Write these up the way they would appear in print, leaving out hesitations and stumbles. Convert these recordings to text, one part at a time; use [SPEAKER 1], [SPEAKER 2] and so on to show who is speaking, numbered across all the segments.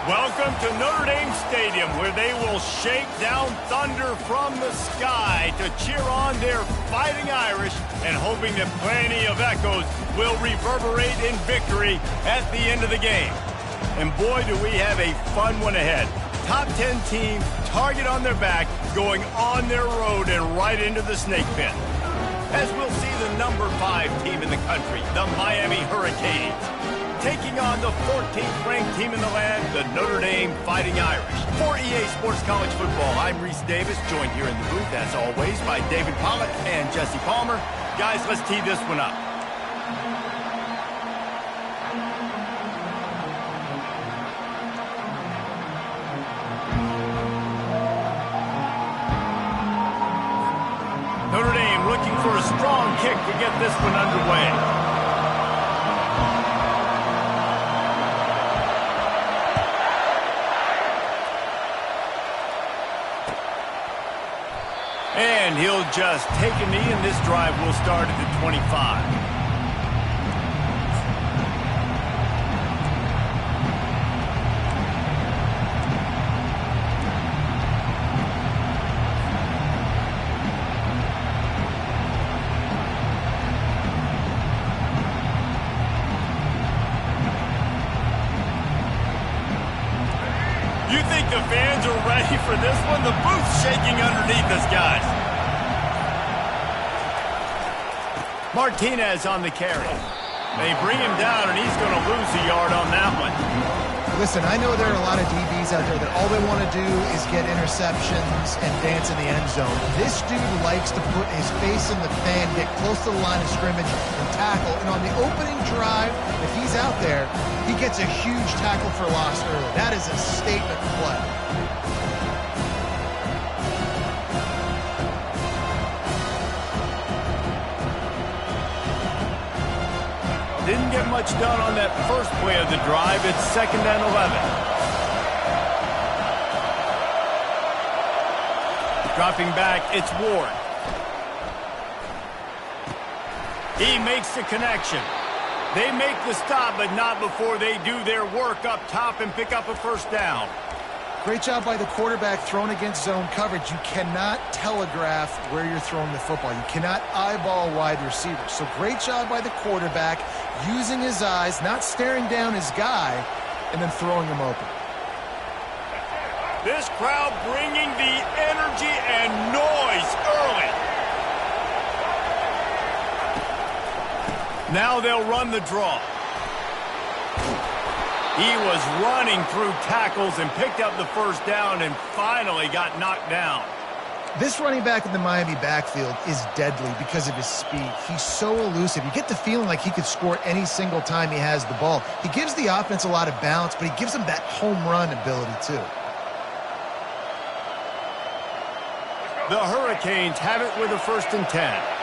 [SPEAKER 1] Welcome to Notre Dame Stadium, where they will shake down thunder from the sky to cheer on their Fighting Irish and hoping that plenty of echoes will reverberate in victory at the end of the game. And boy, do we have a fun one ahead. Top 10 team, target on their back, going on their road and right into the snake pit. As we'll see the number 5 team in the country, the Miami Hurricanes, taking on the 14th ranked team in the land, the Notre Dame Fighting Irish. For EA Sports College Football, I'm Reese Davis, joined here in the booth, as always, by David Pollack and Jesse Palmer. Guys, let's tee this one up. Notre Dame looking for a strong kick to get this one underway. And he'll just take a knee, and this drive will start at the 25. You think the fans are ready for this one? The booth's shaking underneath us, guys. Martinez on the carry. They bring him down, and he's going to lose a yard on that one.
[SPEAKER 2] Listen, I know there are a lot of DBs out there that all they want to do is get interceptions and dance in the end zone. This dude likes to put his face in the fan, get close to the line of scrimmage, and tackle. And on the opening drive, if he's out there, he gets a huge tackle for loss early. That is a statement play.
[SPEAKER 1] Didn't get much done on that first play of the drive. It's 2nd and 11. Dropping back, it's Ward. He makes the connection. They make the stop, but not before they do their work up top and pick up a first down.
[SPEAKER 2] Great job by the quarterback throwing against zone coverage. You cannot telegraph where you're throwing the football. You cannot eyeball wide receivers. So great job by the quarterback using his eyes, not staring down his guy, and then throwing him open.
[SPEAKER 1] This crowd bringing the energy and noise early. Now they'll run the draw. He was running through tackles and picked up the first down and finally got knocked down.
[SPEAKER 2] This running back in the Miami backfield is deadly because of his speed. He's so elusive. You get the feeling like he could score any single time he has the ball. He gives the offense a lot of balance, but he gives them that home run ability too.
[SPEAKER 1] The Hurricanes have it with a 1st and 10.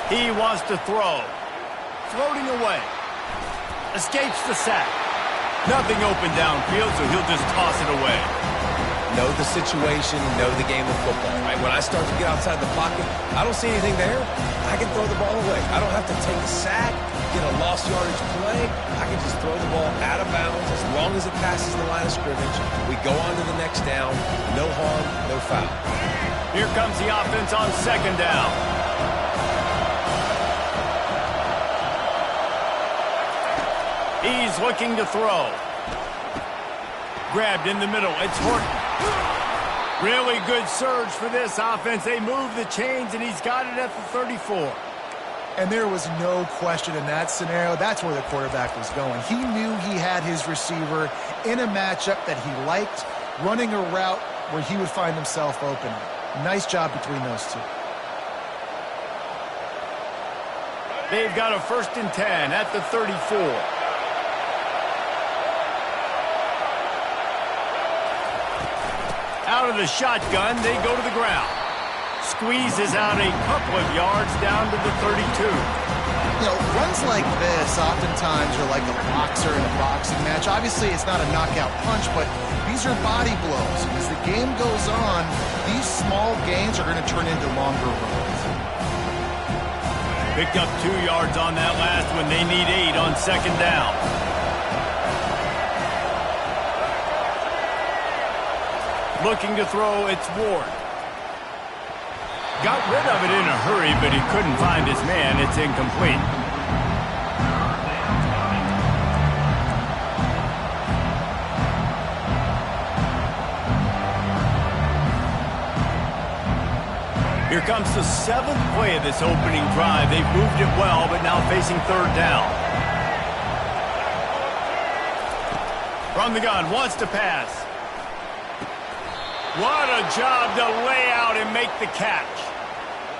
[SPEAKER 1] He wants to throw. Floating away. Escapes the sack. Nothing open downfield, so he'll just toss it away.
[SPEAKER 3] Know the situation, know the game of football, right? When I start to get outside the pocket, I don't see anything there. I can throw the ball away. I don't have to take a sack, get a lost yardage play. I can just throw the ball out of bounds as long as it passes the line of scrimmage. We go on to the next down. No harm, no foul.
[SPEAKER 1] Here comes the offense on 2nd down. He's looking to throw. Grabbed in the middle. It's Horton. Really good surge for this offense. They move the chains, and he's got it at the 34.
[SPEAKER 2] And there was no question in that scenario. That's where the quarterback was going. He knew he had his receiver in a matchup that he liked, running a route where he would find himself open. Nice job between those two.
[SPEAKER 1] They've got a 1st and 10 at the 34. Out of the shotgun, they go to the ground. Squeezes out a couple of yards down to the 32.
[SPEAKER 2] You know, runs like this oftentimes are like a boxer in a boxing match. Obviously, it's not a knockout punch, but these are body blows. As the game goes on, these small gains are going to turn into longer runs.
[SPEAKER 1] Picked up 2 yards on that last one. They need 8 on second down. Looking to throw, it's Ward. Got rid of it in a hurry, but he couldn't find his man. It's incomplete. Here comes the 7th play of this opening drive. They've moved it well, but now facing third down. From the gun, wants to pass. What a job to lay out and make the catch.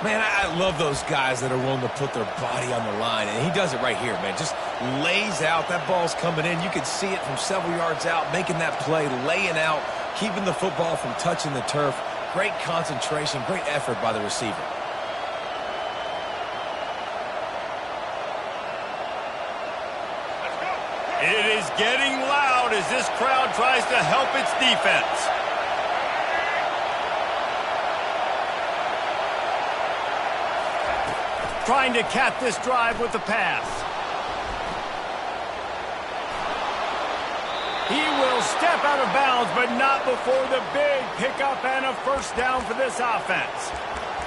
[SPEAKER 3] Man, I love those guys that are willing to put their body on the line, and he does it right here, man. Just lays out. That ball's coming in. You can see it from several yards out, making that play, laying out, keeping the football from touching the turf. Great concentration, great effort by the receiver.
[SPEAKER 1] It is getting loud as this crowd tries to help its defense. Trying to cap this drive with the pass. He will step out of bounds, but not before the big pickup and a first down for this offense.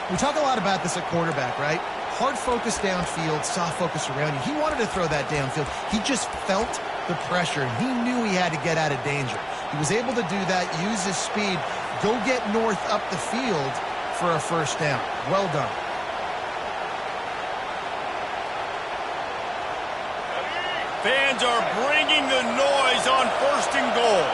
[SPEAKER 2] We talk a lot about this at quarterback, right? Hard focus downfield, soft focus around you. He wanted to throw that downfield. He just felt the pressure, and he knew he had to get out of danger. He was able to do that, use his speed, go get North up the field for a first down. Well done.
[SPEAKER 1] Fans are bringing the noise on 1st and goal.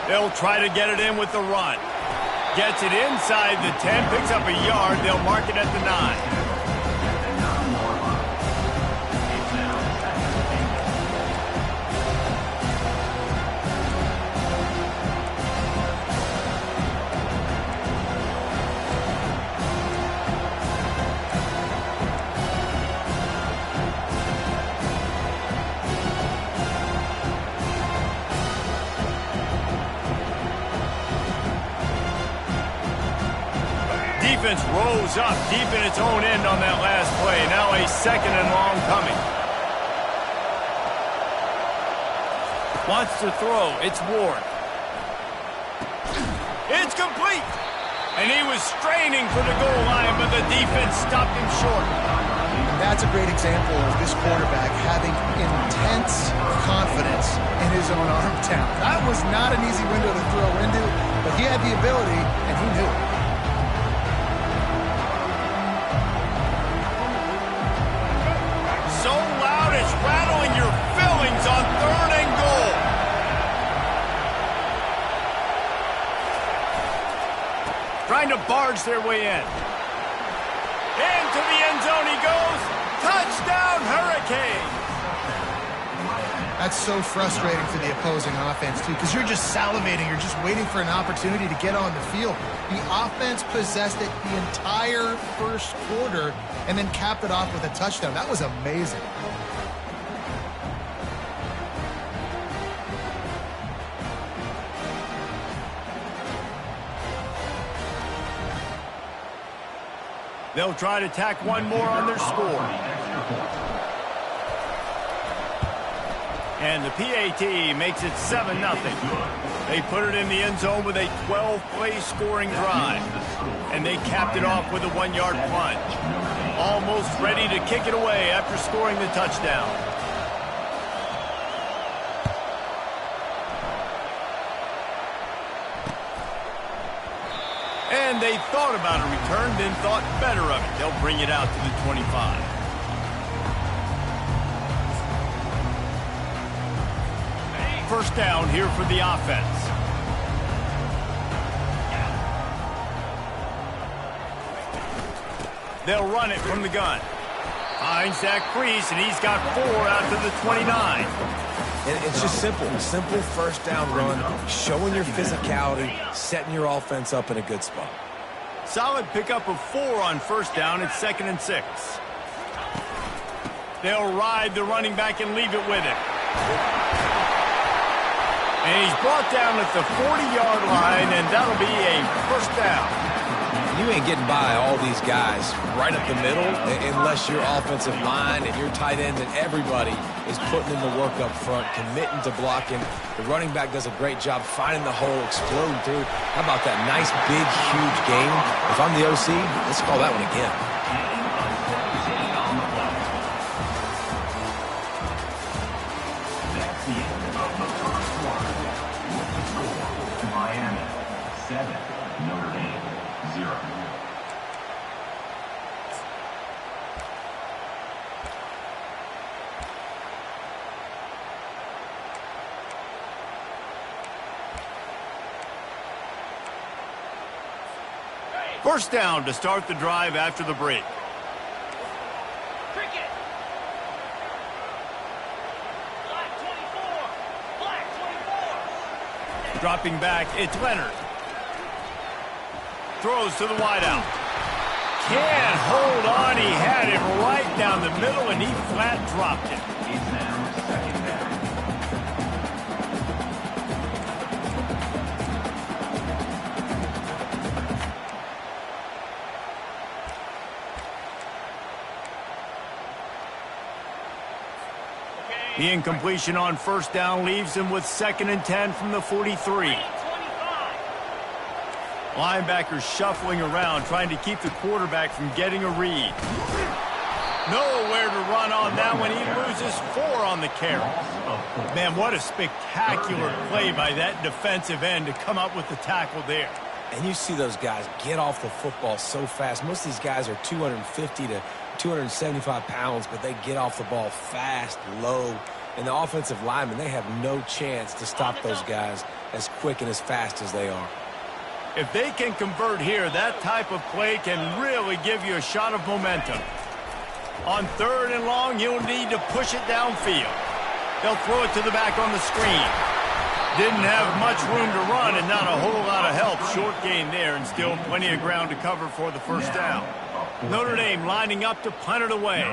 [SPEAKER 1] They'll try to get it in with the run. Gets it inside the 10, picks up a yard. They'll mark it at the 9. Defense rose up deep in its own end on that last play. Now a 2nd and long coming. Wants to throw. It's Ward. It's complete. And he was straining for the goal line, but the defense stopped him short.
[SPEAKER 2] And that's a great example of this quarterback having intense confidence in his own arm talent. That was not an easy window to throw into, but he had the ability, and he knew it.
[SPEAKER 1] Rattling your fillings on 3rd and goal. Trying to barge their way in. Into the end zone he goes. Touchdown, Hurricanes.
[SPEAKER 2] That's so frustrating for the opposing offense, too, because you're just salivating. You're just waiting for an opportunity to get on the field. The offense possessed it the entire first quarter and then capped it off with a touchdown. That was amazing.
[SPEAKER 1] They'll try to tack one more on their score. And the PAT makes it 7-0. They put it in the end zone with a 12-play scoring drive. And they capped it off with a 1-yard plunge. Almost ready to kick it away after scoring the touchdown. And they thought about a return, then thought better of it. They'll bring it out to the 25. First down here for the offense. They'll run it from the gun. Finds that crease, and he's got 4 out to the 29.
[SPEAKER 3] And it's just simple. Simple first down run, showing your physicality, setting your offense up in a good spot.
[SPEAKER 1] Solid pickup of 4 on first down. It's 2nd and 6. They'll ride the running back and leave it with him. And he's brought down at the 40-yard line, and that'll be a first down.
[SPEAKER 3] You ain't getting by all these guys right up the middle unless your offensive line and your tight ends and everybody is putting in the work up front, committing to blocking. The running back does a great job finding the hole, exploding through. How about that nice, big, huge game? If I'm the OC, let's call that one again.
[SPEAKER 4] Miami 7, Notre Dame 0.
[SPEAKER 1] First down to start the drive after the break.
[SPEAKER 5] Cricket. Black 24. Black 24.
[SPEAKER 1] Dropping back, it's Leonard. Throws to the wideout. Can't hold on. He had it right down the middle, and he flat dropped it.
[SPEAKER 4] It's now second down.
[SPEAKER 1] The incompletion on first down leaves him with 2nd and 10 from the 43. Linebackers shuffling around, trying to keep the quarterback from getting a read. Nowhere to run on that one. He loses 4 on the carry. Man, what a spectacular play by that defensive end to come up with the tackle there.
[SPEAKER 3] And you see those guys get off the football so fast. Most of these guys are 250 to 275 pounds, but they get off the ball fast, low. And the offensive linemen, they have no chance to stop those guys as quick and as fast as they are.
[SPEAKER 1] If they can convert here, that type of play can really give you a shot of momentum. On 3rd and long, you'll need to push it downfield. They'll throw it to the back on the screen. Didn't have much room to run and not a whole lot of help. Short gain there and still plenty of ground to cover for the first down. Notre Dame lining up to punt it away.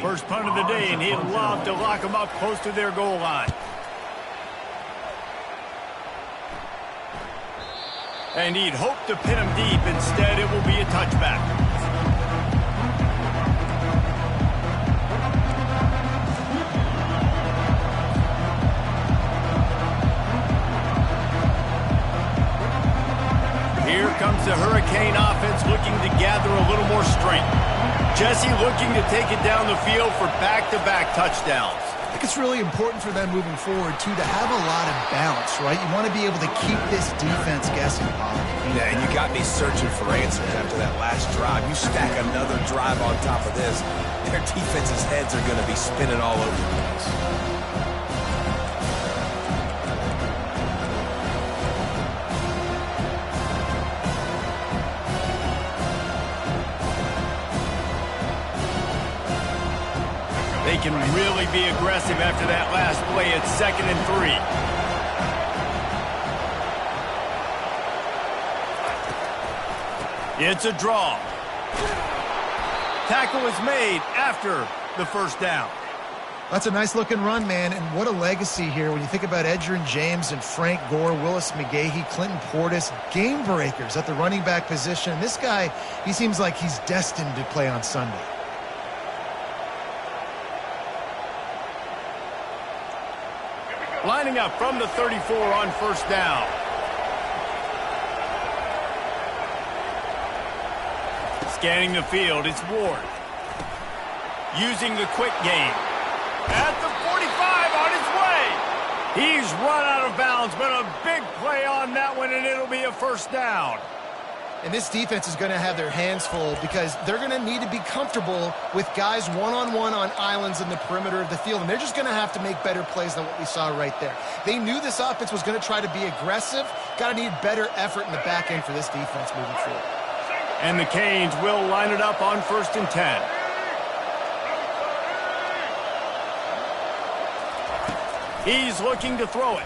[SPEAKER 1] First punt of the day, and he'd love to lock them up close to their goal line. And he'd hope to pin him deep. Instead, it will be a touchback. Here comes the Hurricane offense looking to gather a little more strength. Jesse looking to take it down the field for back-to-back touchdowns.
[SPEAKER 2] I think it's really important for them moving forward, too, to have a lot of bounce, right? You want to be able to keep this defense guessing, Bob.
[SPEAKER 3] Yeah, and you got me searching for answers after that last drive. You stack another drive on top of this, their defense's heads are going to be spinning all over the place.
[SPEAKER 1] They can really be aggressive after that last play at 2nd and 3. It's a draw. Tackle is made after the first down.
[SPEAKER 2] That's a nice-looking run, man, and what a legacy here when you think about Edgerrin James and Frank Gore, Willis McGahee, Clinton Portis, game breakers at the running back position. This guy, he seems like he's destined to play on Sunday.
[SPEAKER 1] Lining up from the 34 on first down. Scanning the field, it's Ward. Using the quick game. At the 45 on his way. He's run out of bounds, but a big play on that one, and it'll be a first down.
[SPEAKER 2] And this defense is going to have their hands full because they're going to need to be comfortable with guys one-on-one on islands in the perimeter of the field. And they're just going to have to make better plays than what we saw right there. They knew this offense was going to try to be aggressive. Got to need better effort in the back end for this defense moving forward.
[SPEAKER 1] And the Canes will line it up on 1st and 10. He's looking to throw it.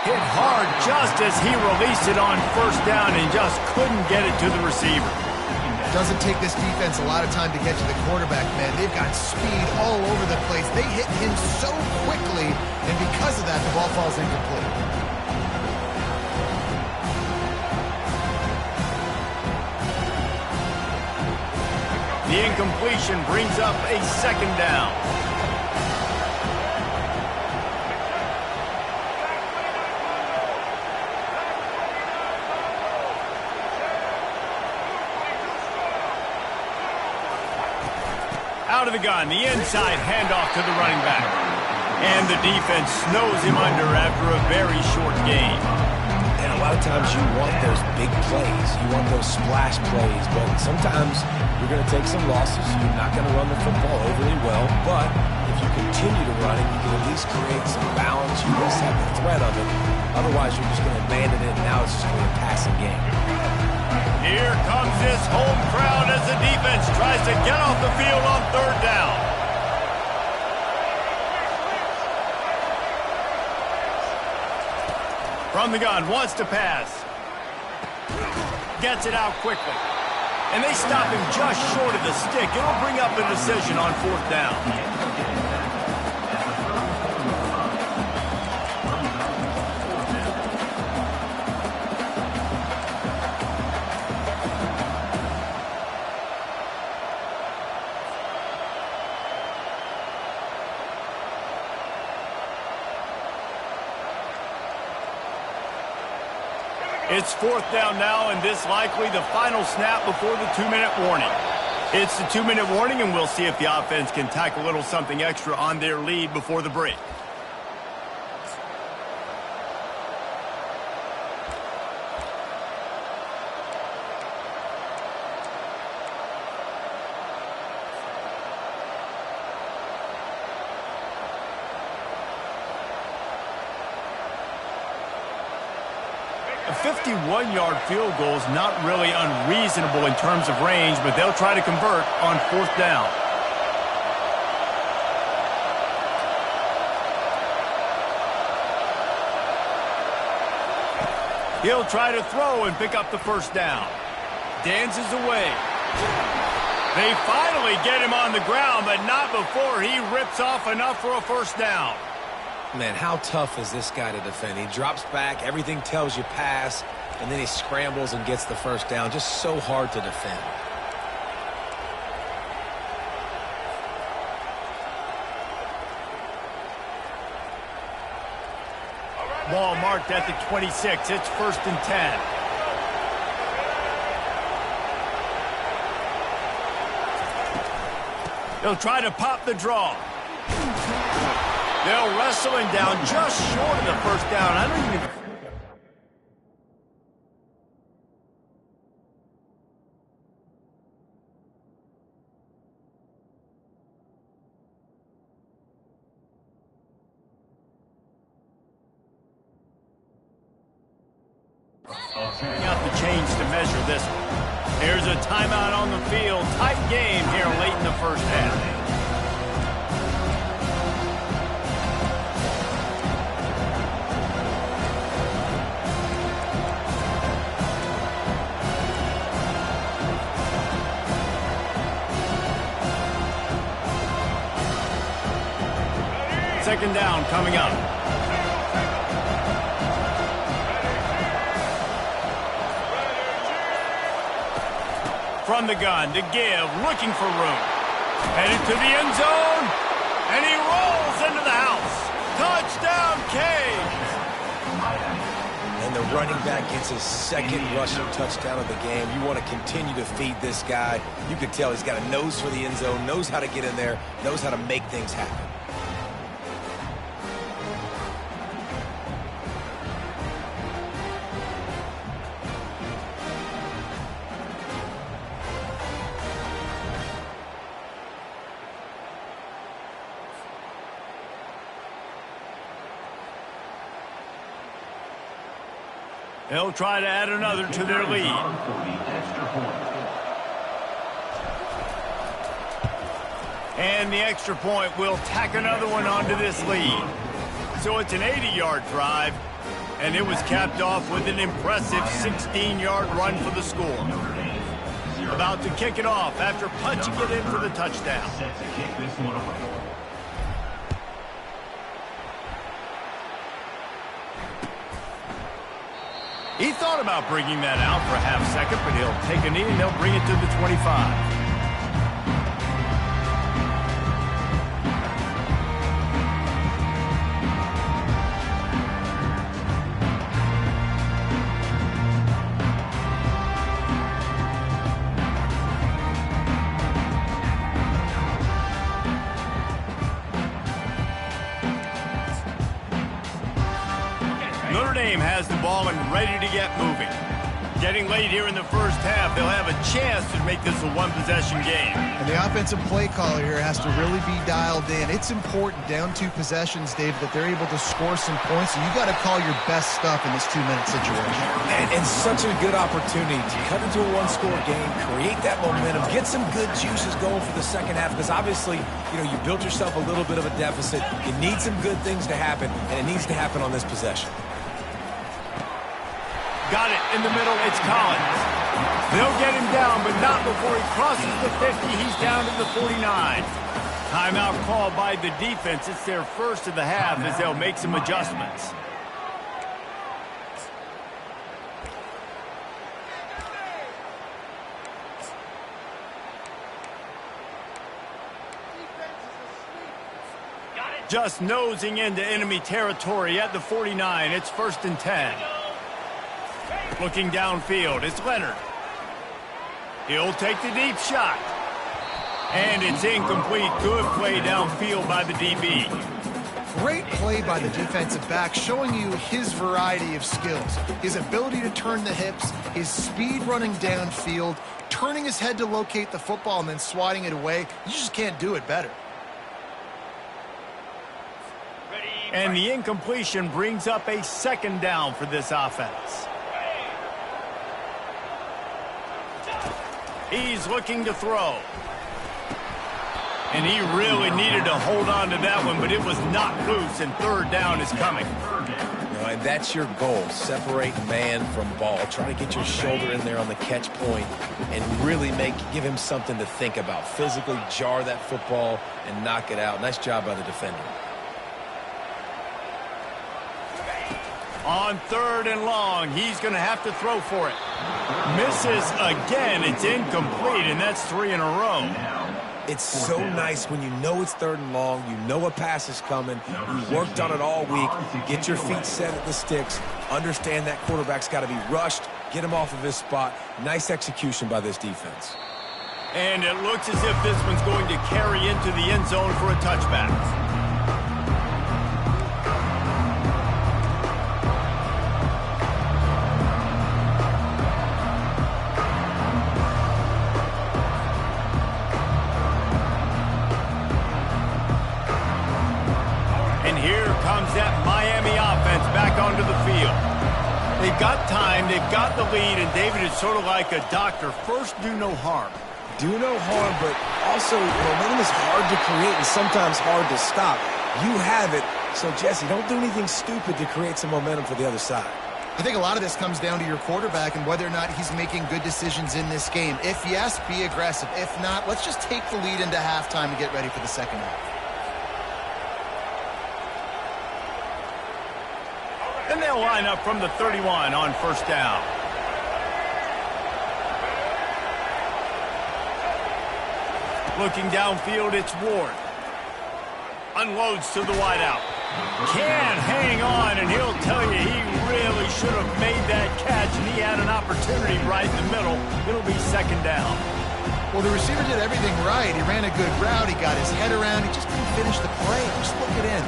[SPEAKER 1] Hit hard just as he released it on first down and just couldn't get it to the receiver.
[SPEAKER 2] doesn't take this defense a lot of time to get to the quarterback, man. They've got speed all over the place. They hit him so quickly, and because of that, the ball falls incomplete.
[SPEAKER 1] The incompletion brings up a second down. Out of the gun, the inside handoff to the running back. And the defense snows him under after a very short game.
[SPEAKER 3] And a lot of times you want those big plays. You want those splash plays. But sometimes you're going to take some losses. You're not going to run the football overly well. But if you continue to run it, you can at least create some balance. You at least have the threat of it. Otherwise, you're just going to abandon it, and now it's just going to be a passing game.
[SPEAKER 1] Here comes this home crowd as the defense tries to get off the field on third down. From the gun, wants to pass. Gets it out quickly. And they stop him just short of the stick. It'll bring up a decision on fourth down. It's fourth down now, and this likely the final snap before the 2-minute warning. It's the 2-minute warning, and we'll see if the offense can tack a little something extra on their lead before the break. A 51-yard field goal is not really unreasonable in terms of range, but they'll try to convert on fourth down. He'll try to throw and pick up the first down. Dances away. They finally get him on the ground, but not before he rips off enough for a first down.
[SPEAKER 3] Man, how tough is this guy to defend? He drops back, everything tells you pass, and then he scrambles and gets the first down. Just so hard to defend.
[SPEAKER 1] Ball marked at the 26. It's 1st and 10. They'll try to pop the draw. They'll wrestle him down just short of the first down. I don't even... Got the change to measure this one. Here's a timeout on the field. Tight game here late in the first half. Second down coming up. From the gun to give, looking for room. Headed to the end zone, and he rolls into the house. Touchdown, Canes!
[SPEAKER 3] And the running back gets his second rushing touchdown of the game. You want to continue to feed this guy. You can tell he's got a nose for the end zone, knows how to get in there, knows how to make things happen.
[SPEAKER 1] They'll try to add another to their lead. And the extra point will tack another one onto this lead. So it's an 80-yard drive, and it was capped off with an impressive 16-yard run for the score. About to kick it off after punching it in for the touchdown.
[SPEAKER 4] Set to kick this one away.
[SPEAKER 1] He thought about bringing that out for a half second, but he'll take a knee and they'll bring it to the 25. Notre Dame has the ball and ready to get moving. Getting late here in the first half, they'll have a chance to make this a one-possession game.
[SPEAKER 2] And the offensive play caller here has to really be dialed in. It's important down 2 possessions, Dave, that they're able to score some points. So you got to call your best stuff in this 2-minute situation.
[SPEAKER 3] And such a good opportunity to cut into a one-score game, create that momentum, get some good juices going for the second half, because obviously, you built yourself a little bit of a deficit. You need some good things to happen, and it needs to happen on this possession.
[SPEAKER 1] Got it in the middle. It's Collins. They'll get him down, but not before he crosses the 50. He's down to the 49. Timeout called by the defense. It's their first of the half as they'll make some adjustments. Just nosing into enemy territory at the 49. It's 1st and 10. Looking downfield, it's Leonard. He'll take the deep shot. And it's incomplete. Good play downfield by the DB.
[SPEAKER 2] Great play by the defensive back, showing you his variety of skills. His ability to turn the hips, his speed running downfield, turning his head to locate the football and then swatting it away. You just can't do it better.
[SPEAKER 1] And the incompletion brings up a 2nd down for this offense. He's looking to throw. And he really needed to hold on to that one, but it was not loose, and 3rd down is coming.
[SPEAKER 3] And that's your goal. Separate man from ball. Try to get your shoulder in there on the catch point and really give him something to think about. Physically jar that football and knock it out. Nice job by the defender.
[SPEAKER 1] On 3rd and long, he's going to have to throw for it. Misses again. It's incomplete, and that's 3 in a row.
[SPEAKER 3] It's so nice when you know it's 3rd and long, you know a pass is coming, you worked on it all week, get your feet set at the sticks, understand that quarterback's got to be rushed, get him off of his spot. Nice execution by this defense.
[SPEAKER 1] And it looks as if this one's going to carry into the end zone for a touchback. That Miami offense back onto the field. They've got time, they've got the lead, and David is sort of like a doctor. First, do no harm.
[SPEAKER 3] Do no harm, but also momentum is hard to create and sometimes hard to stop. You have it, so Jesse, don't do anything stupid to create some momentum for the other side.
[SPEAKER 2] I think a lot of this comes down to your quarterback and whether or not he's making good decisions in this game. If yes, be aggressive. If not, let's just take the lead into halftime and get ready for the second half.
[SPEAKER 1] And they'll line up from the 31 on 1st down. Looking downfield, it's Ward. Unloads to the wideout. Can hang on, and he'll tell you he really should have made that catch, and he had an opportunity right in the middle. It'll be 2nd down.
[SPEAKER 2] Well, the receiver did everything right. He ran a good route. He got his head around. He just couldn't finish the play. Just look it in.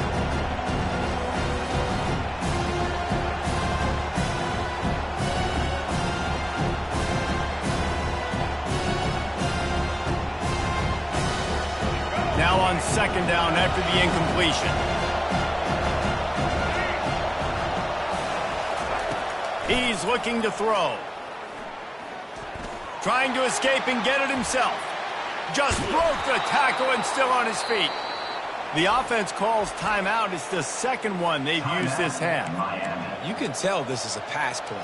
[SPEAKER 1] Now on 2nd down after the incompletion. He's looking to throw. Trying to escape and get it himself. Just broke the tackle and still on his feet. The offense calls timeout. It's the 2nd one they've used this half.
[SPEAKER 3] You can tell this is a pass play.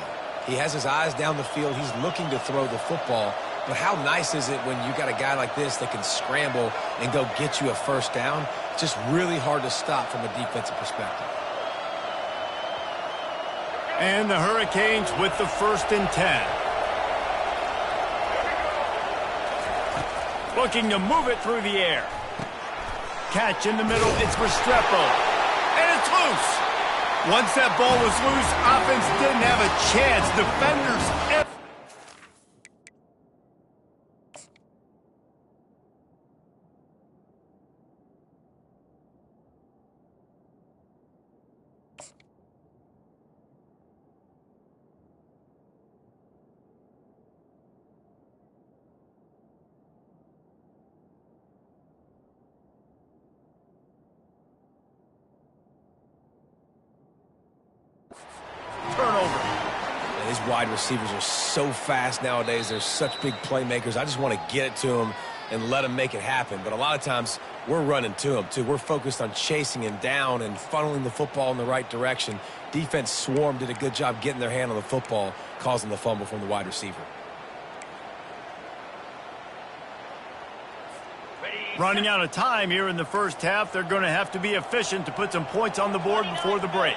[SPEAKER 3] He has his eyes down the field. He's looking to throw the football. But how nice is it when you got a guy like this that can scramble and go get you a first down? Just really hard to stop from a defensive perspective.
[SPEAKER 1] And the Hurricanes with the 1st and 10. Looking to move it through the air. Catch in the middle, it's Restrepo. And it's loose. Once that ball was loose, offense didn't have a chance. Defenders...
[SPEAKER 3] These wide receivers are so fast nowadays. They're such big playmakers. I just want to get it to them and let them make it happen. But a lot of times, we're running to them, too. We're focused on chasing him down and funneling the football in the right direction. Defense swarm did a good job getting their hand on the football, causing the fumble from the wide receiver.
[SPEAKER 1] Running out of time here in the first half. They're going to have to be efficient to put some points on the board before the break.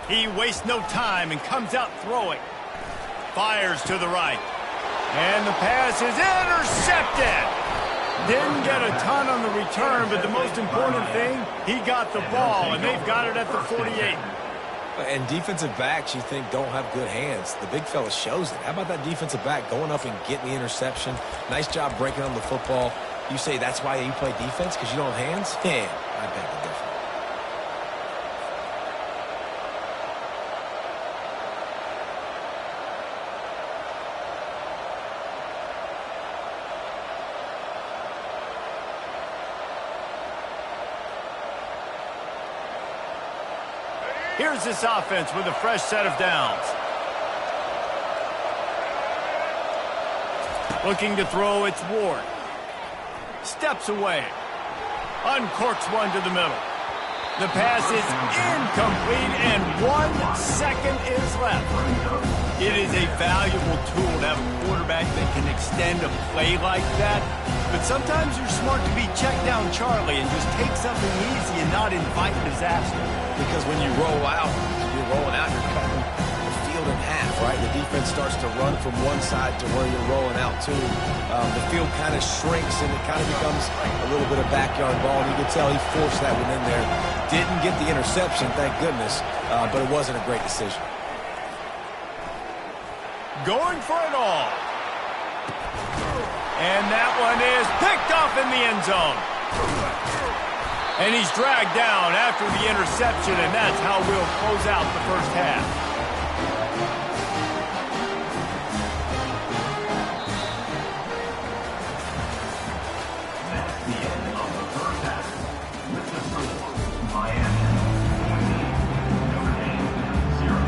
[SPEAKER 1] He wastes no time and comes out throwing. Fires to the right. And the pass is intercepted. Didn't get a ton on the return, but the most important thing, he got the ball, and they've got it at the 48.
[SPEAKER 3] And defensive backs, you think, don't have good hands. The big fella shows it. How about that defensive back going up and getting the interception? Nice job breaking on the football. You say that's why you play defense, because you don't have hands? Yeah, I beg to differ.
[SPEAKER 1] Here's this offense with a fresh set of downs. Looking to throw, it's Ward. Steps away. Uncorks one to the middle. The pass is incomplete, and 1 second is left. It is a valuable tool to have a quarterback that can extend a play like that. But sometimes you're smart to be check down Charlie and just take something easy and not invite disaster.
[SPEAKER 3] Because when you roll out, you're cutting the field in half, right? The defense starts to run from one side to where you're rolling out to. The field kind of shrinks and it kind of becomes a little bit of backyard ball. And you can tell he forced that one in there. Didn't get the interception, thank goodness, but it wasn't a great decision.
[SPEAKER 1] Going for it all. And that one is picked off in the end zone. And he's dragged down after the interception, and that's how we'll close out the first half.
[SPEAKER 4] That's the end of the first half. With the score, Miami 20, Notre Dame 0.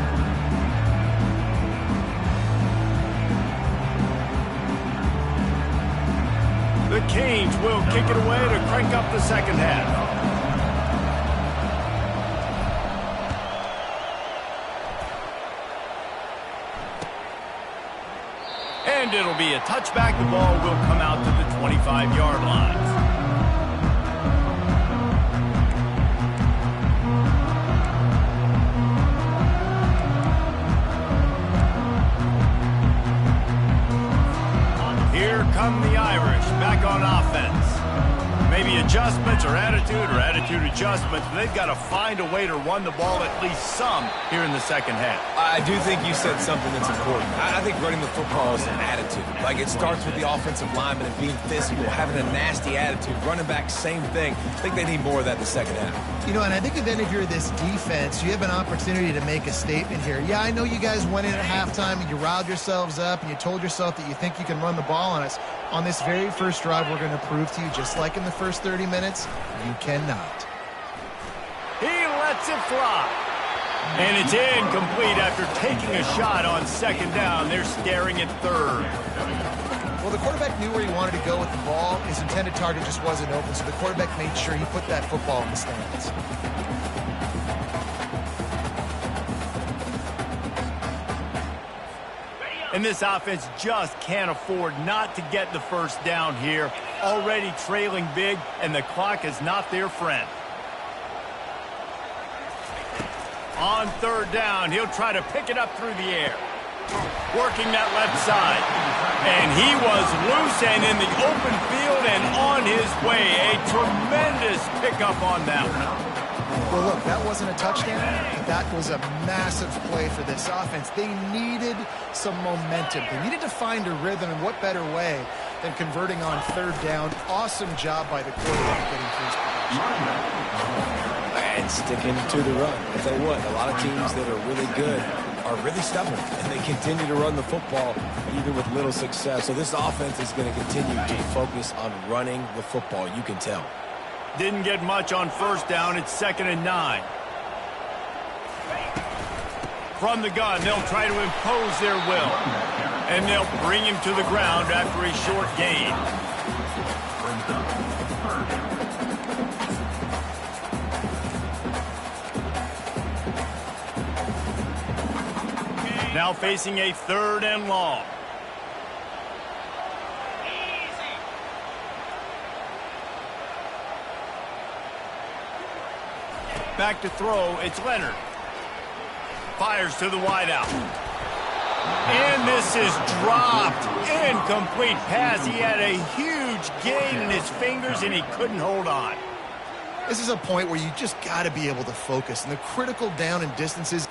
[SPEAKER 1] The Canes will kick it away to crank up the second half. And it'll be a touchback. The ball will come out to the 25-yard line. Here come the Irish back on offense. Maybe adjustments or attitude adjustments, but they've got to find a way to run the ball at least some here in the second half.
[SPEAKER 3] I do think you said something that's important. I think running the football is an attitude. Like, it starts with the offensive lineman and being physical, having a nasty attitude. Running back, same thing. I think they need more of that in the second half.
[SPEAKER 2] You know, and I think then if you're this defense, you have an opportunity to make a statement here. Yeah, I know you guys went in at halftime and you riled yourselves up and you told yourself that you think you can run the ball on us. On this very first drive, we're going to prove to you, just like in the first 30 minutes, you cannot.
[SPEAKER 1] He lets it fly. And it's incomplete after taking a shot on second down. They're staring at third.
[SPEAKER 2] Well, the quarterback knew where he wanted to go with the ball. His intended target just wasn't open, so the quarterback made sure he put that football in the stands.
[SPEAKER 5] Ready
[SPEAKER 1] And this offense just can't afford not to get the first down here. Already trailing big, and the clock is not their friend. On third down, he'll try to pick it up through the air. Working that left side. And he was loose and in the open field and on his way. A tremendous pickup on that one.
[SPEAKER 2] Well, look, that wasn't a touchdown. That was a massive play for this offense. They needed some momentum. They needed to find a rhythm, and what better way than converting on third down. Awesome job by the quarterback getting through his production.
[SPEAKER 3] And sticking to the run. I tell you what, a lot of teams that are really good are really stubborn, and they continue to run the football even with little success. So this offense is going to continue to focus on running the football. You can tell.
[SPEAKER 1] Didn't get much on first down. It's 2nd and 9. From the gun, they'll try to impose their will. And they'll bring him to the ground after a short gain. Now facing a 3rd and long. Back to throw, it's Leonard. Fires to the wideout. And this is dropped. Incomplete pass. He had a huge gain in his fingers, and he couldn't hold on.
[SPEAKER 2] This is a point where you just got to be able to focus. And the critical down and distances.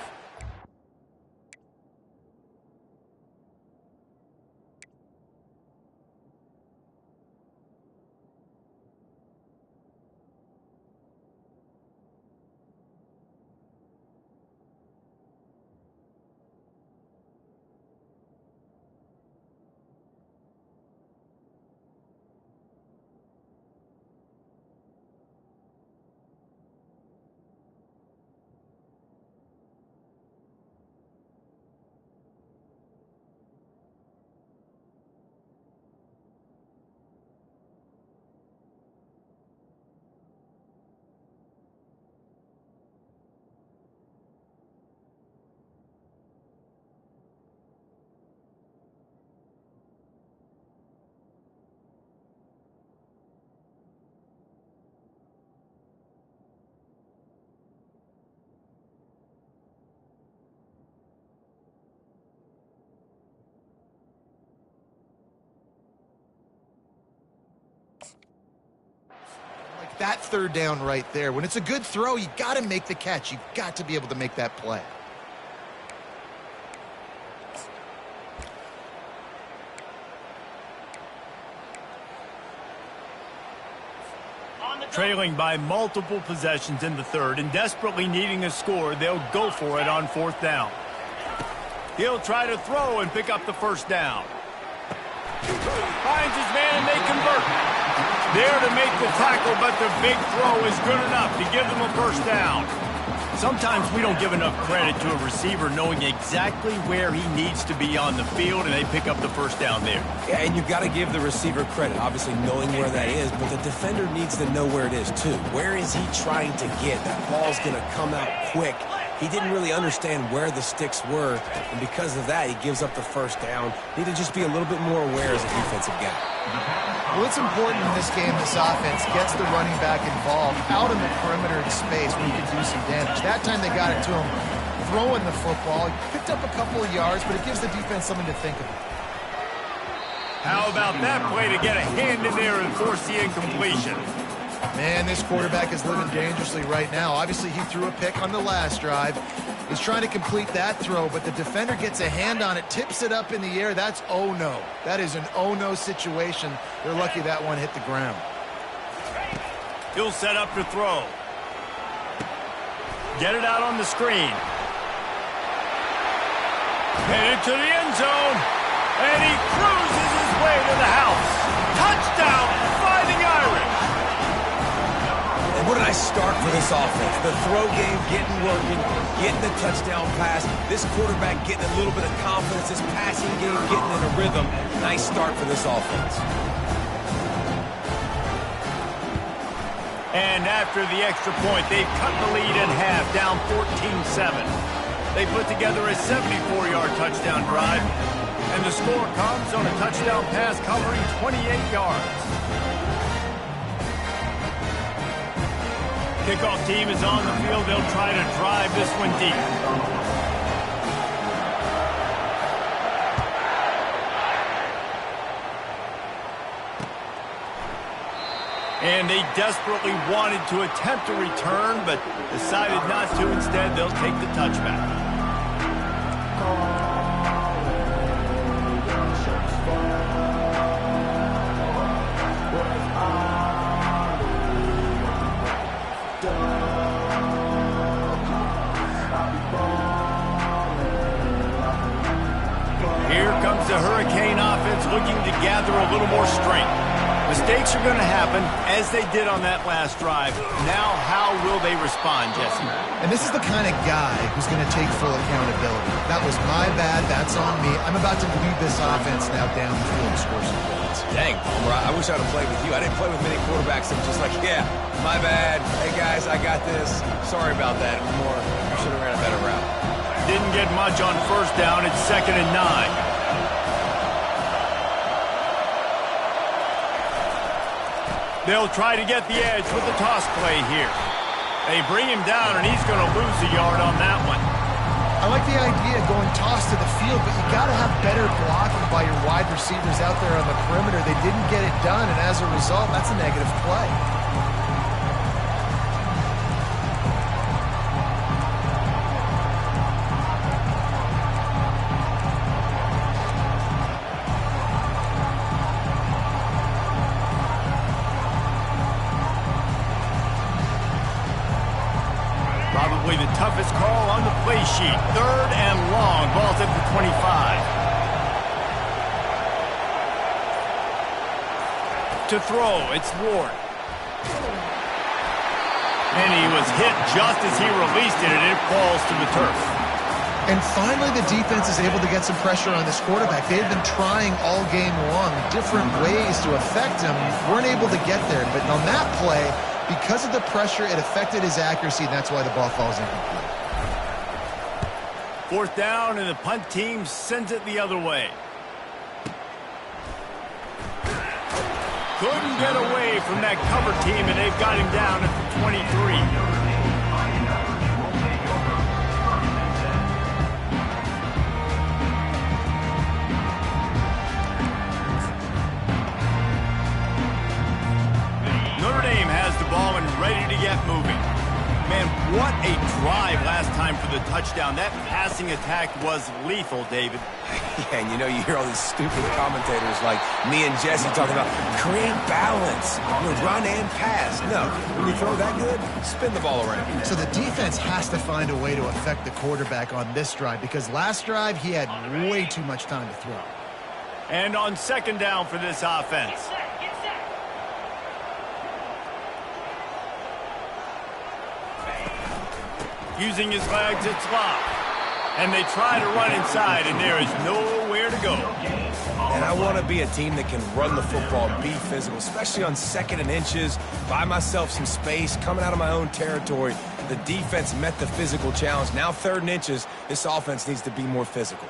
[SPEAKER 2] That third down right there. When it's a good throw, you got to make the catch. You've got to be able to make that play.
[SPEAKER 1] Trailing by multiple possessions in the 3rd and desperately needing a score, they'll go for it on 4th down. He'll try to throw and pick up the first down. Finds his man and they convert. There to make the tackle, but the big throw is good enough to give them a first down. Sometimes we don't give enough credit to a receiver knowing exactly where he needs to be on the field, and they pick up the first down there.
[SPEAKER 3] Yeah, and you've got to give the receiver credit, obviously knowing where that is, but the defender needs to know where it is too. Where is he trying to get? That ball's going to come out quick. He didn't really understand where the sticks were, and because of that, he gives up the first down. Need to just be a little bit more aware as a defensive guy.
[SPEAKER 2] Well, it's important in this game this offense gets the running back involved out in the perimeter in space where you can do some damage. That time they got it to him throwing the football. He picked up a couple of yards, but it gives the defense something to think about.
[SPEAKER 1] How about that play to get a hand in there and force the incompletion?
[SPEAKER 2] Man, this quarterback is living dangerously right now. Obviously, he threw a pick on the last drive. He's trying to complete that throw, but the defender gets a hand on it, tips it up in the air. That's oh-no. That is an oh-no situation. They're lucky that one hit the ground.
[SPEAKER 1] He'll set up to throw. Get it out on the screen. Headed to the end zone. And he cruises his way to the house. Touchdown, Fighting Irish.
[SPEAKER 3] And what a nice start for this offense. The throw game getting working, getting the touchdown pass. This quarterback getting a little bit of confidence. This passing game getting in a rhythm. Nice start for this offense.
[SPEAKER 1] And after the extra point, they've cut the lead in half, down 14-7. They put together a 74-yard touchdown drive. And the score comes on a touchdown pass covering 28 yards. Kickoff team is on the field. They'll try to drive this one deep. And they desperately wanted to attempt a return, but decided not to. Instead, they'll take the touchback. Here comes the Hurricane offense looking to gather a little more strength. Mistakes are going to happen, as they did on that last drive. Now, how will they respond, Jesse?
[SPEAKER 2] And this is the kind of guy who's going to take full accountability. That was my bad. That's on me. I'm about to lead this offense now down the field and score some points.
[SPEAKER 3] Dang, Palmer, I wish I'd have played with you. I didn't play with many quarterbacks that were just like, yeah, my bad. Hey, guys, I got this. Sorry about that. More, I should have ran a better route.
[SPEAKER 1] Didn't get much on first down. It's 2nd and 9. They'll try to get the edge with the toss play here. They bring him down, and he's going to lose a yard on that one.
[SPEAKER 2] I like the idea of going toss to the field, but you got to have better blocking by your wide receivers out there on the perimeter. They didn't get it done, and as a result, that's a negative play.
[SPEAKER 1] Probably the toughest call on the play sheet. 3rd and long. Ball's at the 25. To throw, it's Ward. And he was hit just as he released it, and it falls to the turf.
[SPEAKER 2] And finally, the defense is able to get some pressure on this quarterback. They've been trying all game long different ways to affect him. Weren't able to get there, but on that play, because of the pressure, it affected his accuracy, and that's why the ball falls incomplete.
[SPEAKER 1] 4th down, and the punt team sends it the other way. Couldn't get away from that cover team, and they've got him down at the 23. Ready to get moving. Man, what a drive last time for the touchdown. That passing attack was lethal, David.
[SPEAKER 3] Yeah, and you know, you hear all these stupid commentators like me and Jesse talking about create balance, run and pass. No, when you throw that good, spin the ball around.
[SPEAKER 2] So the defense has to find a way to affect the quarterback on this drive, because last drive he had way too much time to throw.
[SPEAKER 1] And on 2nd down for this offense. Using his legs, it's locked. And they try to run inside, and there is nowhere to go.
[SPEAKER 3] And I want to be a team that can run the football and be physical, especially on 2nd and inches, buy myself some space, coming out of my own territory. The defense met the physical challenge. Now 3rd and inches, this offense needs to be more physical.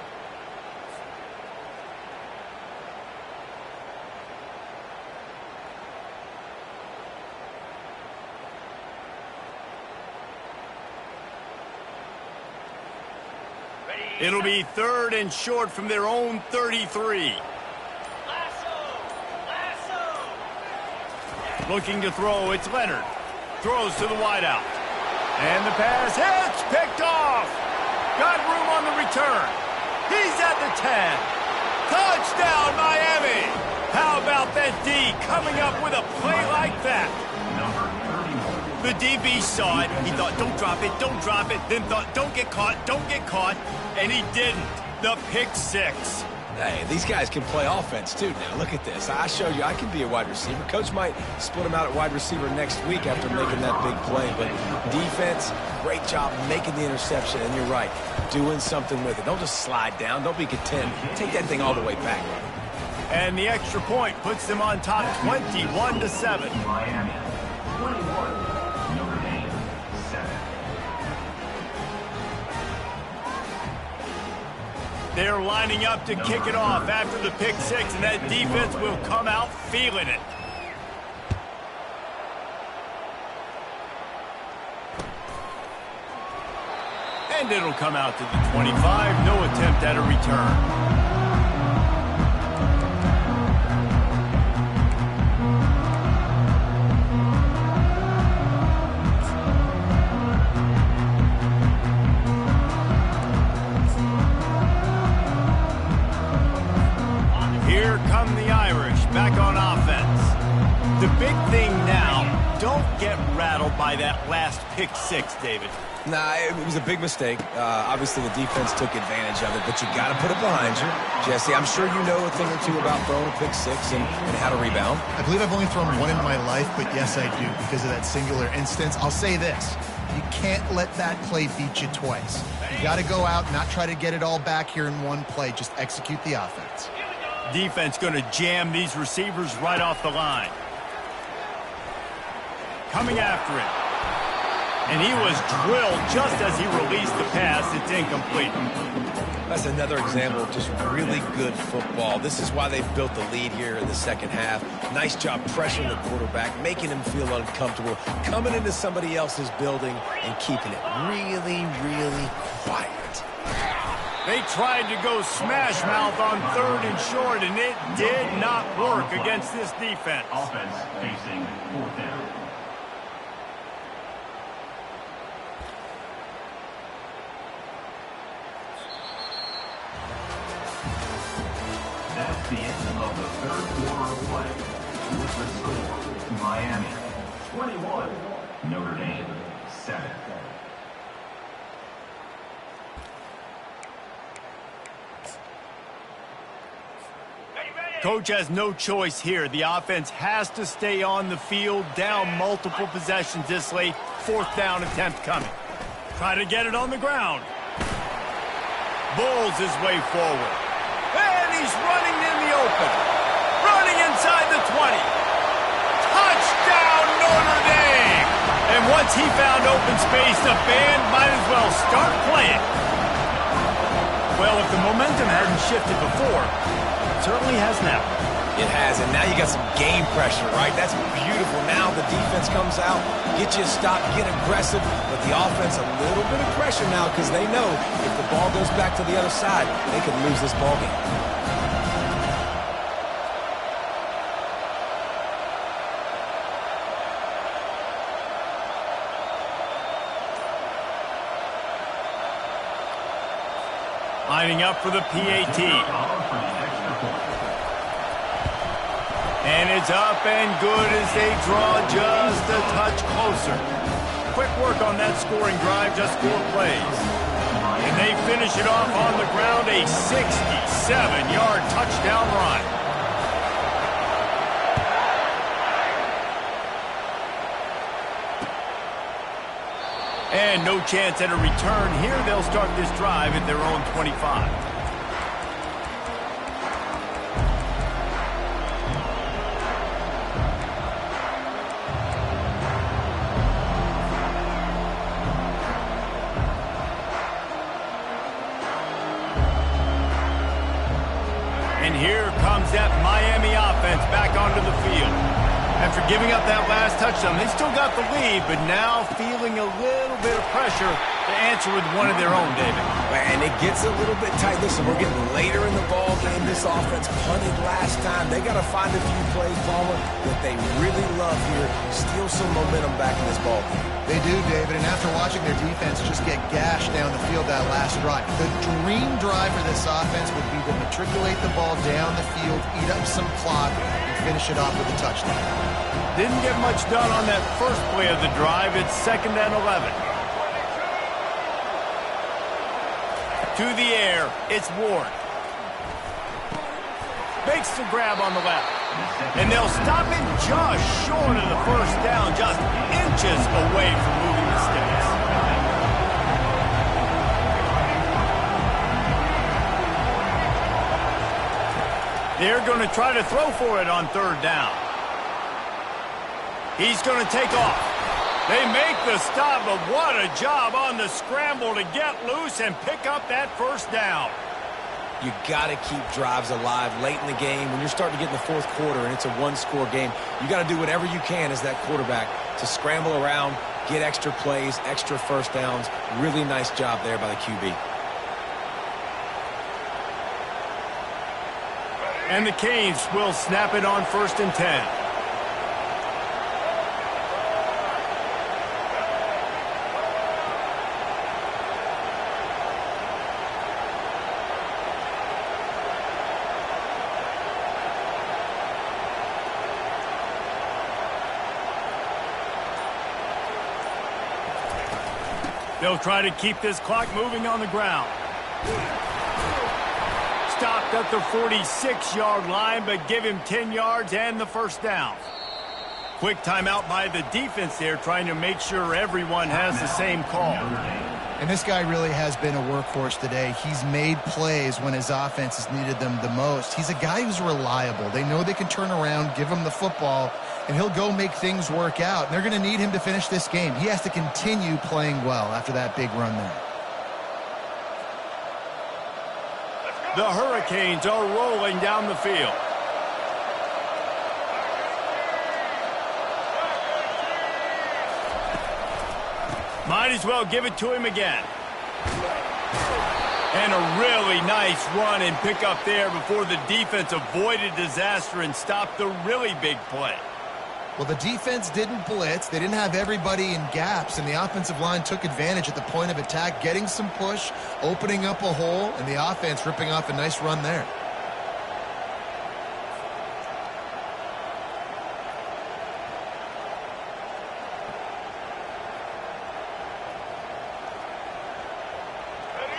[SPEAKER 1] It'll be 3rd and short from their own 33. Looking to throw, it's Leonard. Throws to the wideout. And the pass hits, picked off. Got room on the return. He's at the 10. Touchdown, Miami. How about that D coming up with a play like that? The DB saw it. He thought, don't drop it, don't drop it. Then thought, don't get caught, don't get caught. And he didn't. The pick 6.
[SPEAKER 3] Hey, these guys can play offense, too. Now, look at this. I showed you I can be a wide receiver. Coach might split him out at wide receiver next week after making that big play. But defense, great job making the interception. And you're right, doing something with it. Don't just slide down. Don't be content. Take that thing all the way back.
[SPEAKER 1] And the extra point puts them on top 21-7.
[SPEAKER 4] Miami, 21. Notre Dame, 7.
[SPEAKER 1] They're lining up to kick it off after the pick six, and that defense will come out feeling it. And it'll come out to the 25. No attempt at a return. Here come the Irish back on offense. The big thing now, don't get rattled by that last pick six, David.
[SPEAKER 3] Nah, it was a big mistake. Obviously, the defense took advantage of it, but you got to put it behind you. Jesse, I'm sure you know a thing or two about throwing a pick six and how to rebound.
[SPEAKER 2] I believe I've only thrown one in my life, but yes, I do because of that singular instance. I'll say this. You can't let that play beat you twice. You got to go out, not try to get it all back here in one play. Just execute the offense.
[SPEAKER 1] Defense going to jam these receivers right off the line. Coming after it. And he was drilled just as he released the pass. It's incomplete.
[SPEAKER 3] That's another example of just really good football. This is why they've built the lead here in the second half. Nice job pressuring the quarterback, making him feel uncomfortable, coming into somebody else's building and keeping it really, really quiet.
[SPEAKER 1] They tried to go smash mouth on 3rd and short, and it did not work against this defense.
[SPEAKER 4] Offense facing 4th down. That's the end of the 3rd quarter of play. With the score, Miami 21, Notre Dame 7.
[SPEAKER 1] Coach has no choice here. The offense has to stay on the field, down multiple possessions this late. 4th down attempt coming. Try to get it on the ground. Bulls his way forward. And he's running in the open. Running inside the 20. Touchdown, Notre Dame! And once he found open space, the band might as well start playing. Well, if the momentum hadn't shifted before, certainly has now.
[SPEAKER 3] It has, and now you got some game pressure, right? That's beautiful. Now the defense comes out, get you a stop, get aggressive, but the offense a little bit of pressure now because they know if the ball goes back to the other side, they could lose this ball game.
[SPEAKER 1] Lining up for the PAT. And it's up and good as they draw just a touch closer. Quick work on that scoring drive, just 4 plays. And they finish it off on the ground, a 67-yard touchdown run. And no chance at a return here. They'll start this drive at their own 25. And here comes that Miami offense back onto the field. After giving up that last touchdown, they still got the lead, but now feeling a little bit of pressure to answer with one of their own, David.
[SPEAKER 3] And it gets a little bit tight. Listen, we're getting later in the ball game. This offense punted last time. They got to find a few plays, Palmer, that they really love here. Steal some momentum back in this ball game.
[SPEAKER 2] They do, David, and after watching their defense just get gashed down the field that last drive, the dream drive for this offense would be to matriculate the ball down the field, eat up some clock, and finish it off with a touchdown.
[SPEAKER 1] Didn't get much done on that first play of the drive. It's 2nd and 11. To the air, it's Ward. Makes the grab on the left. And they'll stop it just short of the 1st down, just inches away from moving the sticks. They're going to try to throw for it on 3rd down. He's going to take off. They make the stop, but what a job on the scramble to get loose and pick up that 1st down.
[SPEAKER 3] You got to keep drives alive late in the game. When you're starting to get in the fourth quarter and it's a one-score game, you got to do whatever you can as that quarterback to scramble around, get extra plays, extra first downs. Really nice job there by the QB.
[SPEAKER 1] And the Canes will snap it on 1st and 10. They'll try to keep this clock moving on the ground. Stopped at the 46-yard line, but give him 10 yards and the first down. Quick timeout by the defense there, trying to make sure everyone has the same call.
[SPEAKER 2] And this guy really has been a workhorse today. He's made plays when his offense has needed them the most. He's a guy who's reliable. They know they can turn around, give him the football, and he'll go make things work out. And they're going to need him to finish this game. He has to continue playing well after that big run there.
[SPEAKER 1] The Hurricanes are rolling down the field. Might as well give it to him again. And a really nice run and pick up there before the defense avoided disaster and stopped the really big play.
[SPEAKER 2] Well, the defense didn't blitz. They didn't have everybody in gaps, and the offensive line took advantage at the point of attack, getting some push, opening up a hole, and the offense ripping off a nice run there.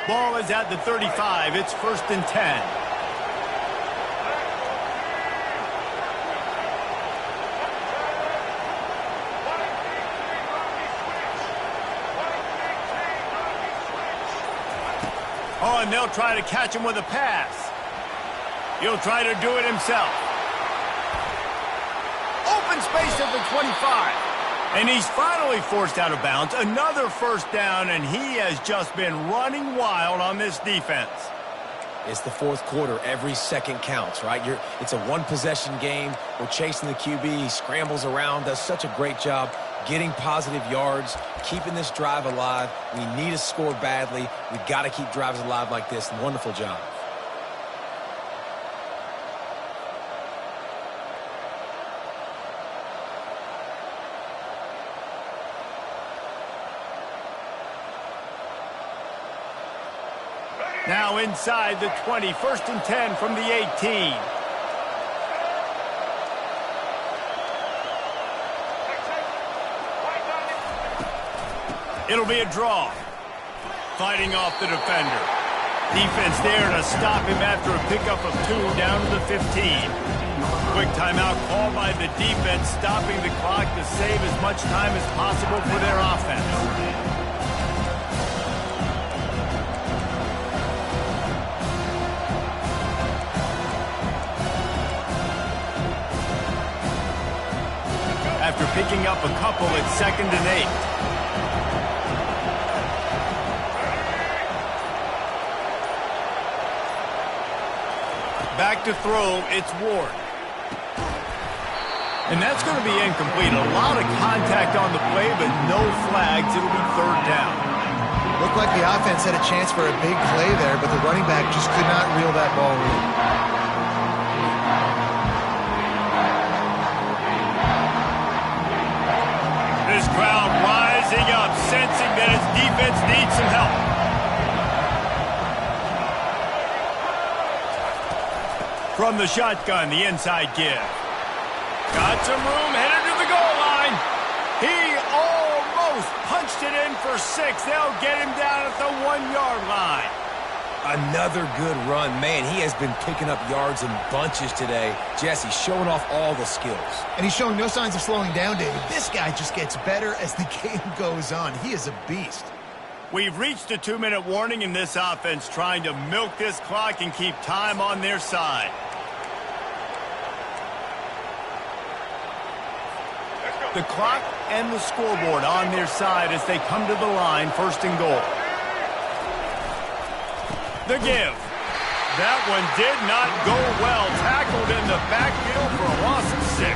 [SPEAKER 1] Ball is at the 35. It's 1st and 10. Oh, and they'll try to catch him with a pass. He'll try to do it himself. Open space at the 25. And he's finally forced out of bounds. Another first down, and he has just been running wild on this defense.
[SPEAKER 3] It's the fourth quarter. Every second counts, right? It's a one-possession game. We're chasing the QB. He scrambles around, does such a great job getting positive yards, keeping this drive alive. We need to score badly. We've got to keep drives alive like this. Wonderful job.
[SPEAKER 1] Now inside the 20, 1st and 10 from the 18. It'll be a draw. Fighting off the defender. Defense there to stop him after a pickup of 2 down to the 15. Quick timeout called by the defense, stopping the clock to save as much time as possible for their offense. After picking up a couple, it's 2nd and 8. Back to throw, it's Ward. And that's going to be incomplete. A lot of contact on the play, but no flags. It'll be 3rd down.
[SPEAKER 2] Looked like the offense had a chance for a big play there, but the running back just could not reel that ball in.
[SPEAKER 1] This crowd rising up, sensing that its defense needs some help. From the shotgun, the inside give. Got some room, headed to the goal line. He almost punched it in for 6. They'll get him down at the 1-yard line.
[SPEAKER 3] Another good run. Man, he has been picking up yards in bunches today. Jesse showing off all the skills.
[SPEAKER 2] And he's showing no signs of slowing down, David. This guy just gets better as the game goes on. He is a beast.
[SPEAKER 1] We've reached a 2-minute warning in this offense, trying to milk this clock and keep time on their side. The clock and the scoreboard on their side as they come to the line, 1st and goal. The give. That one did not go well. Tackled in the backfield for a loss of 6.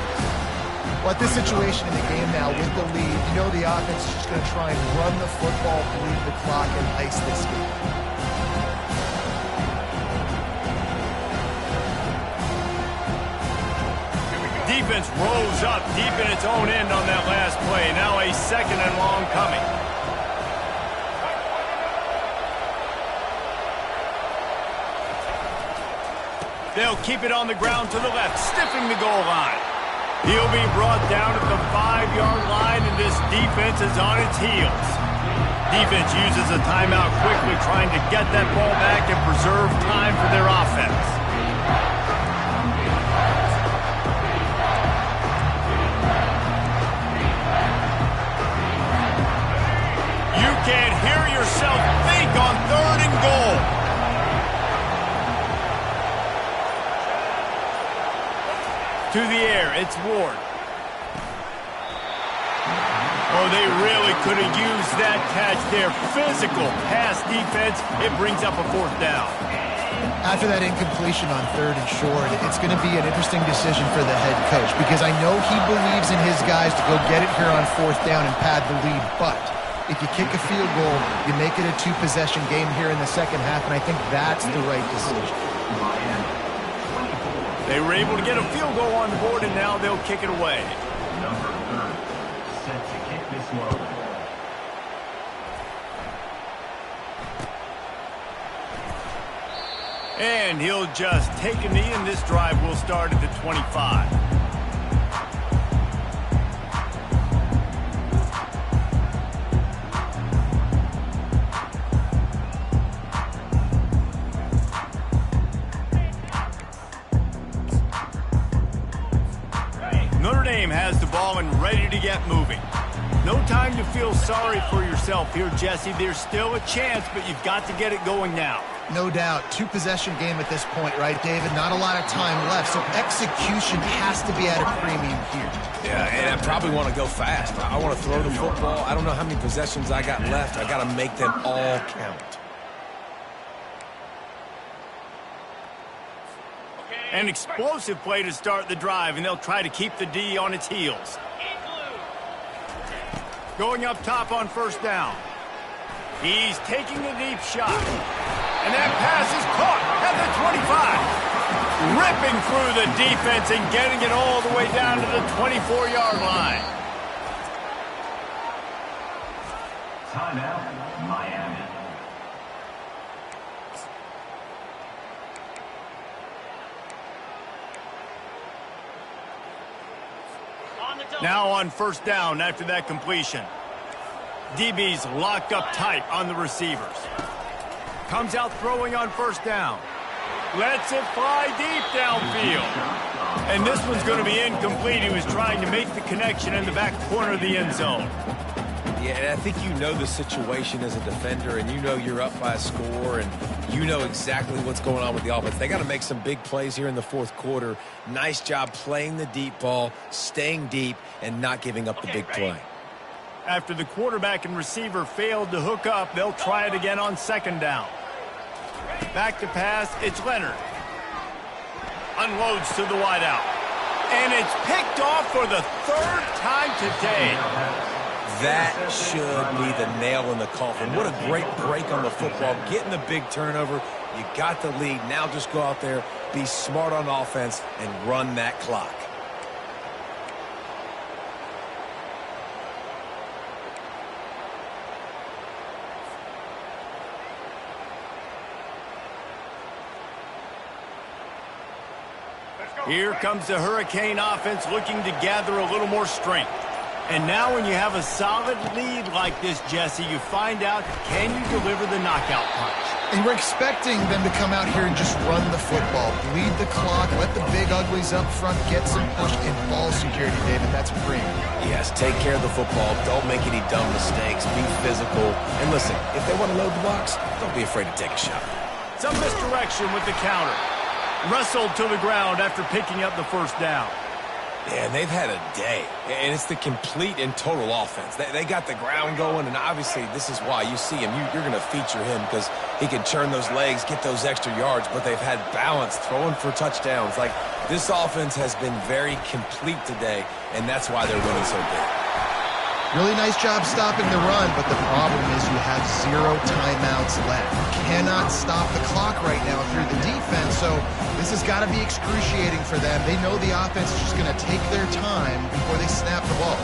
[SPEAKER 2] Well, at this situation in the game now with the lead, you know the offense is just going to try and run the football, bleed the clock, and ice this game.
[SPEAKER 1] Defense rose up deep in its own end on that last play. Now a 2nd and long coming. They'll keep it on the ground to the left, stiffing the goal line. He'll be brought down at the 5-yard line, and this defense is on its heels. Defense uses a timeout quickly, trying to get that ball back and preserve time for their offense. You can't hear yourself think on 3rd and goal. To the air, it's Ward. Oh, they really could have used that catch there. Physical pass defense. It brings up a 4th down.
[SPEAKER 2] After that incompletion on 3rd and short, it's going to be an interesting decision for the head coach because I know he believes in his guys to go get it here on 4th down and pad the lead, but if you kick a field goal, you make it a 2-possession game here in the second half, and I think that's the right decision.
[SPEAKER 1] They were able to get a field goal on the board, and now they'll kick it away.
[SPEAKER 4] Number 30, set to kick this one.
[SPEAKER 1] And he'll just take a knee, and this drive will start at the 25. Notre Dame has the ball and ready to get moving. No time to feel sorry for yourself here, Jesse. There's still a chance, but you've got to get it going now.
[SPEAKER 2] No doubt. 2-possession game at this point, right, David? Not a lot of time left, so execution has to be at a premium here.
[SPEAKER 3] Yeah, and I probably want to go fast. I want to throw the football. I don't know how many possessions I got left. I got to make them all count.
[SPEAKER 1] An explosive play to start the drive, and they'll try to keep the D on its heels. Going up top on 1st down. He's taking a deep shot. And that pass is caught at the 25. Ripping through the defense and getting it all the way down to the 24-yard line.
[SPEAKER 4] Timeout, Miami.
[SPEAKER 1] Now on 1st down after that completion. DB's locked up tight on the receivers. Comes out throwing on 1st down. Lets it fly deep downfield. And this one's going to be incomplete. He was trying to make the connection in the back corner of the end zone.
[SPEAKER 3] Yeah, and I think you know the situation as a defender, and you know you're up by a score, and you know exactly what's going on with the offense. They got to make some big plays here in the 4th quarter. Nice job playing the deep ball, staying deep, and not giving up the big play.
[SPEAKER 1] After the quarterback and receiver failed to hook up, they'll try it again on 2nd down. Back to pass, it's Leonard. Unloads to the wideout. And it's picked off for the 3rd time today.
[SPEAKER 3] That should be the nail in the coffin. What a great break on the football. Getting the big turnover. You got the lead. Now just go out there, be smart on offense, and run that clock.
[SPEAKER 1] Here comes the Hurricane offense looking to gather a little more strength. And now when you have a solid lead like this, Jesse, you find out, can you deliver the knockout punch?
[SPEAKER 2] And we're expecting them to come out here and just run the football, bleed the clock, let the big uglies up front get some push and ball security, David. That's premium.
[SPEAKER 3] Yes, take care of the football. Don't make any dumb mistakes. Be physical. And listen, if they want to load the box, don't be afraid to take a shot.
[SPEAKER 1] Some misdirection with the counter. Wrestled to the ground after picking up the 1st down.
[SPEAKER 3] Yeah, and they've had a day, and it's the complete and total offense. They got the ground going, and obviously this is why you see him. You're going to feature him because he can churn those legs, get those extra yards, but they've had balance, throwing for touchdowns. Like, this offense has been very complete today, and that's why they're winning so big.
[SPEAKER 2] Really nice job stopping the run, but the problem is you have 0 timeouts left. You cannot stop the clock right now through the defense, so this has got to be excruciating for them. They know the offense is just going to take their time before they snap the ball.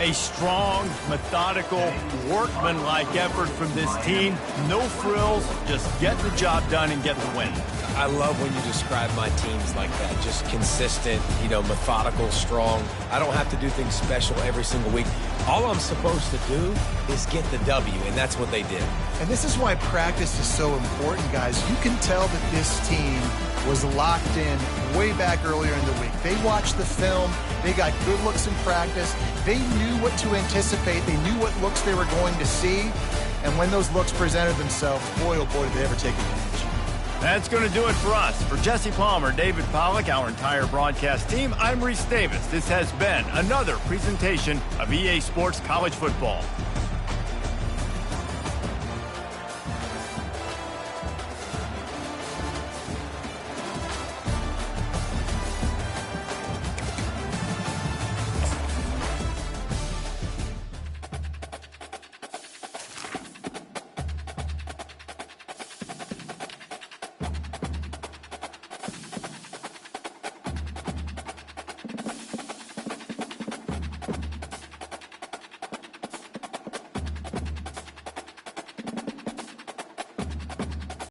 [SPEAKER 1] A strong, methodical, workman-like effort from this team. No frills, just get the job done and get the win.
[SPEAKER 3] I love when you describe my teams like that. Just consistent, methodical, strong. I don't have to do things special every single week. All I'm supposed to do is get the W, and that's what they did.
[SPEAKER 2] And this is why practice is so important, guys. You can tell that this team was locked in way back earlier in the week. They watched the film. They got good looks in practice. They knew what to anticipate. They knew what looks they were going to see. And when those looks presented themselves, boy, oh boy, did they ever take advantage.
[SPEAKER 1] That's going to do it for us. For Jesse Palmer, David Pollack, our entire broadcast team, I'm Reese Davis. This has been another presentation of EA Sports College Football.